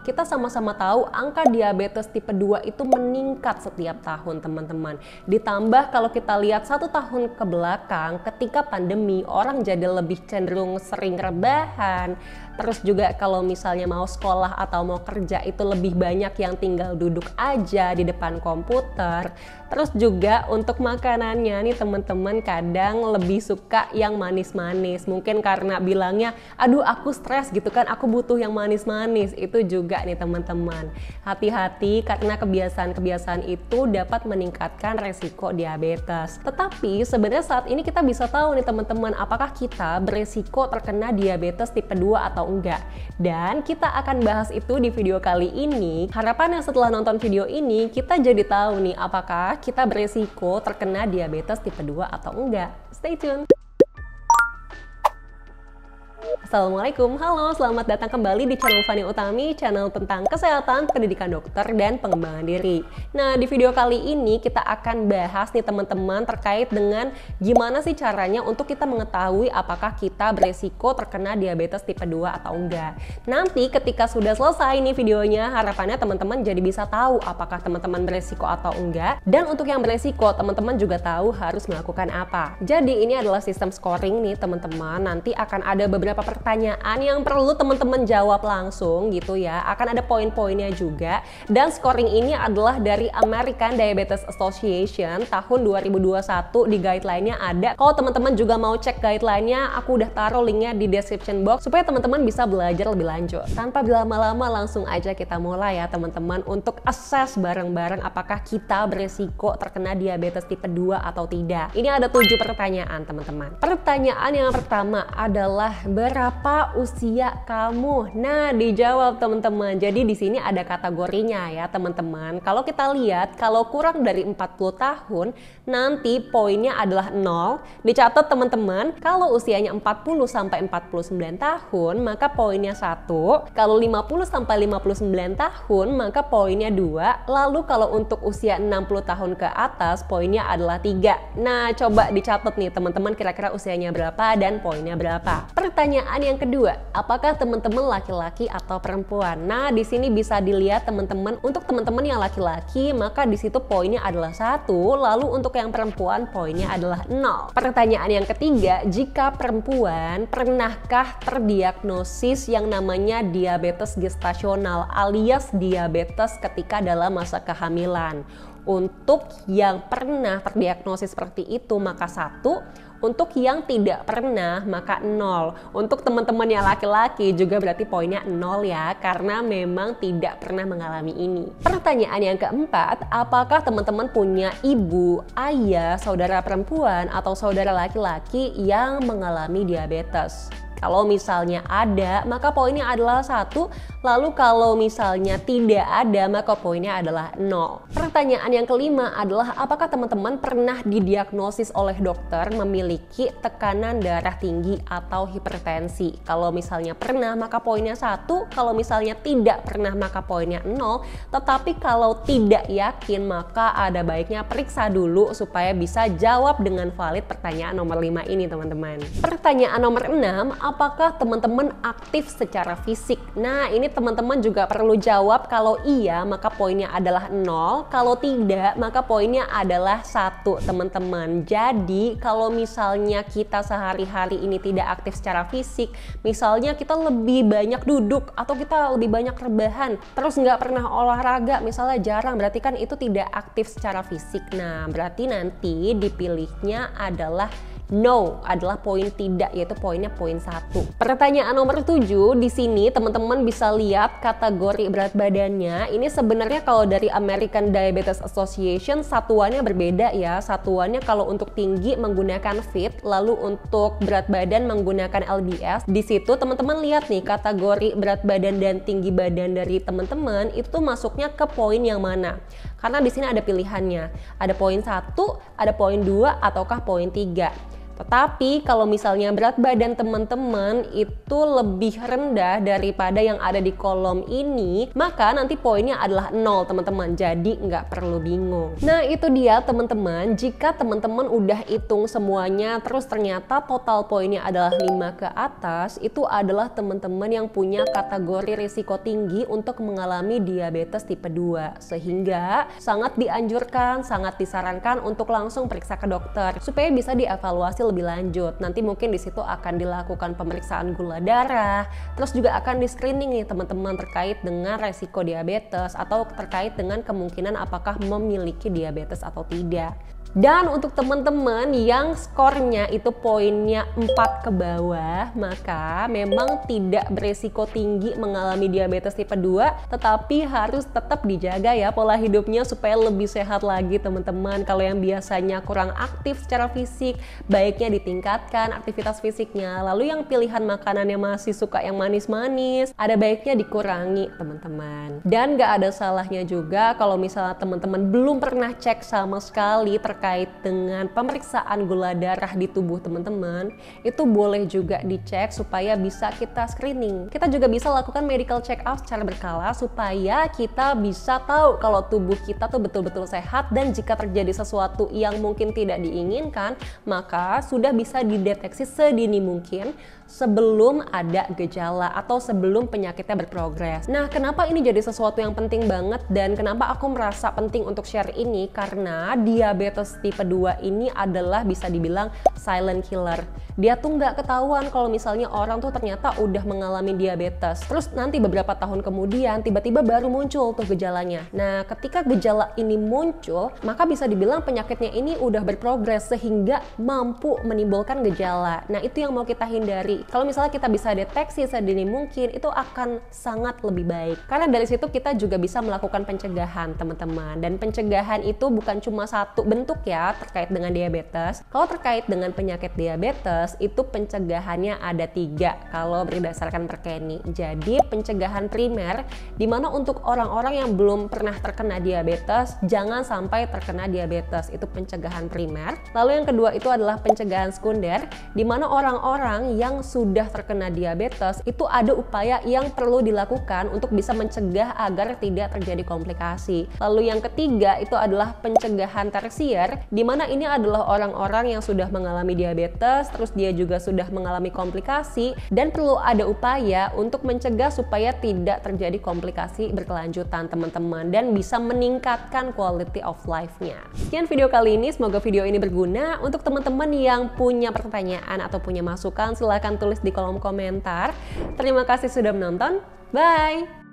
Kita sama-sama tahu angka diabetes tipe 2 itu meningkat setiap tahun teman-teman. Ditambah kalau kita lihat 1 tahun ke belakang ketika pandemi, orang jadi lebih cenderung sering rebahan. Terus juga kalau misalnya mau sekolah atau mau kerja itu lebih banyak yang tinggal duduk aja di depan komputer. Terus juga untuk makanannya nih teman-teman kadang lebih suka yang manis-manis. Mungkin karena bilangnya, aduh aku stres gitu kan, aku butuh yang manis-manis. Itu juga nih teman-teman. Hati-hati karena kebiasaan-kebiasaan itu dapat meningkatkan resiko diabetes. Tetapi sebenarnya saat ini kita bisa tahu nih teman-teman, apakah kita beresiko terkena diabetes tipe 2 atau enggak. Dan kita akan bahas itu di video kali ini. Harapannya setelah nonton video ini, kita jadi tahu nih apakah kita beresiko terkena diabetes tipe 2 atau enggak. Stay tune! Assalamualaikum, halo, selamat datang kembali di channel Fani Utami, channel tentang kesehatan, pendidikan dokter, dan pengembangan diri. Nah, di video kali ini kita akan bahas nih teman-teman terkait dengan gimana sih caranya untuk kita mengetahui apakah kita beresiko terkena diabetes tipe 2 atau enggak. Nanti ketika sudah selesai nih videonya, harapannya teman-teman jadi bisa tahu apakah teman-teman beresiko atau enggak. Dan untuk yang beresiko, teman-teman juga tahu harus melakukan apa. Jadi ini adalah sistem scoring nih teman-teman, nanti akan ada beberapa pertanyaan yang perlu teman-teman jawab langsung gitu ya. Akan ada poin-poinnya juga. Dan scoring ini adalah dari American Diabetes Association tahun 2021, di guideline-nya ada. Kalau teman-teman juga mau cek guideline-nya, aku udah taruh linknya di description box supaya teman-teman bisa belajar lebih lanjut. Tanpa berlama-lama langsung aja kita mulai ya teman-teman untuk assess bareng-bareng apakah kita beresiko terkena diabetes tipe 2 atau tidak. Ini ada 7 pertanyaan teman-teman. Pertanyaan yang pertama adalah berapa usia kamu? Nah, dijawab teman-teman. Jadi di sini ada kategorinya ya teman-teman. Kalau kita lihat, kalau kurang dari 40 tahun, nanti poinnya adalah 0. Dicatat teman-teman, kalau usianya 40 sampai 49 tahun, maka poinnya 1. Kalau 50 sampai 59 tahun, maka poinnya 2. Lalu kalau untuk usia 60 tahun ke atas, poinnya adalah 3. Nah, coba dicatat nih teman-teman kira-kira usianya berapa dan poinnya berapa. Pertanyaan yang kedua, apakah teman-teman laki-laki atau perempuan? Nah, di sini bisa dilihat teman-teman, untuk teman-teman yang laki-laki, maka di situ poinnya adalah 1, lalu untuk yang perempuan poinnya adalah 0. Pertanyaan yang ketiga, jika perempuan, pernahkah terdiagnosis yang namanya diabetes gestasional alias diabetes ketika dalam masa kehamilan? Untuk yang pernah terdiagnosis seperti itu maka 1, untuk yang tidak pernah maka 0. Untuk teman-teman yang laki-laki juga berarti poinnya 0 ya, karena memang tidak pernah mengalami ini. Pertanyaan yang keempat, apakah teman-teman punya ibu, ayah, saudara perempuan atau saudara laki-laki yang mengalami diabetes? Kalau misalnya ada, maka poinnya adalah 1. Lalu kalau misalnya tidak ada, maka poinnya adalah 0. Pertanyaan yang kelima adalah apakah teman-teman pernah didiagnosis oleh dokter memiliki tekanan darah tinggi atau hipertensi? Kalau misalnya pernah, maka poinnya 1. Kalau misalnya tidak pernah, maka poinnya 0. Tetapi kalau tidak yakin, maka ada baiknya periksa dulu supaya bisa jawab dengan valid pertanyaan nomor 5 ini teman-teman. Pertanyaan nomor 6, apakah teman-teman aktif secara fisik? Nah, ini teman-teman juga perlu jawab. Kalau iya, maka poinnya adalah 0. Kalau tidak, maka poinnya adalah 1 teman-teman. Jadi, kalau misalnya kita sehari-hari ini tidak aktif secara fisik, misalnya kita lebih banyak duduk atau kita lebih banyak rebahan, terus nggak pernah olahraga, misalnya jarang, berarti kan itu tidak aktif secara fisik. Nah, berarti nanti dipilihnya adalah no, adalah poin tidak, yaitu poinnya poin 1. Pertanyaan nomor 7, di sini teman-teman bisa lihat kategori berat badannya. Ini sebenarnya kalau dari American Diabetes Association satuannya berbeda ya. Satuannya kalau untuk tinggi menggunakan FIT, lalu untuk berat badan menggunakan LBS. Di situ teman-teman lihat nih kategori berat badan dan tinggi badan dari teman-teman itu masuknya ke poin yang mana. Karena di sini ada pilihannya. Ada poin 1, ada poin 2 ataukah poin 3. Tetapi kalau misalnya berat badan teman-teman itu lebih rendah daripada yang ada di kolom ini, maka nanti poinnya adalah 0 teman-teman, jadi nggak perlu bingung. Nah itu dia teman-teman, jika teman-teman udah hitung semuanya terus ternyata total poinnya adalah 5 ke atas, itu adalah teman-teman yang punya kategori risiko tinggi untuk mengalami diabetes tipe 2, sehingga sangat dianjurkan, sangat disarankan untuk langsung periksa ke dokter supaya bisa dievaluasi lebih lanjut. Nanti mungkin di situ akan dilakukan pemeriksaan gula darah, terus juga akan di screening nih teman-teman terkait dengan resiko diabetes atau terkait dengan kemungkinan apakah memiliki diabetes atau tidak. Dan untuk teman-teman yang skornya itu poinnya 4 ke bawah, maka memang tidak beresiko tinggi mengalami diabetes tipe 2, tetapi harus tetap dijaga ya pola hidupnya supaya lebih sehat lagi teman-teman. Kalau yang biasanya kurang aktif secara fisik, baiknya ditingkatkan aktivitas fisiknya. Lalu yang pilihan makanannya masih suka yang manis-manis, ada baiknya dikurangi teman-teman. Dan gak ada salahnya juga kalau misalnya teman-teman belum pernah cek sama sekali terkait dengan pemeriksaan gula darah di tubuh teman-teman, itu boleh juga dicek supaya bisa kita screening. Kita juga bisa lakukan medical check up secara berkala supaya kita bisa tahu kalau tubuh kita tuh betul-betul sehat, dan jika terjadi sesuatu yang mungkin tidak diinginkan, maka sudah bisa dideteksi sedini mungkin sebelum ada gejala atau sebelum penyakitnya berprogres. Nah, kenapa ini jadi sesuatu yang penting banget dan kenapa aku merasa penting untuk share ini? Karena diabetes tipe 2 ini adalah bisa dibilang silent killer. Dia tuh nggak ketahuan kalau misalnya orang tuh ternyata udah mengalami diabetes. Terus nanti beberapa tahun kemudian tiba-tiba baru muncul tuh gejalanya. Nah, ketika gejala ini muncul, maka bisa dibilang penyakitnya ini udah berprogres sehingga mampu menimbulkan gejala. Nah, itu yang mau kita hindari. Kalau misalnya kita bisa deteksi sedini mungkin, itu akan sangat lebih baik. Karena dari situ kita juga bisa melakukan pencegahan, teman-teman. Dan pencegahan itu bukan cuma satu bentuk ya terkait dengan diabetes. Kalau terkait dengan penyakit diabetes, itu pencegahannya ada 3 kalau berdasarkan Perkeni. Jadi pencegahan primer, dimana untuk orang-orang yang belum pernah terkena diabetes, jangan sampai terkena diabetes, itu pencegahan primer. Lalu yang kedua itu adalah pencegahan sekunder, dimana orang-orang yang sudah terkena diabetes, itu ada upaya yang perlu dilakukan untuk bisa mencegah agar tidak terjadi komplikasi. Lalu yang ketiga itu adalah pencegahan tersier, dimana ini adalah orang-orang yang sudah mengalami diabetes, terus dia juga sudah mengalami komplikasi, dan perlu ada upaya untuk mencegah supaya tidak terjadi komplikasi berkelanjutan teman-teman, dan bisa meningkatkan quality of life-nya. Sekian video kali ini, semoga video ini berguna. Untuk teman-teman yang punya pertanyaan atau punya masukan, silahkan tulis di kolom komentar. Terima kasih sudah menonton, bye!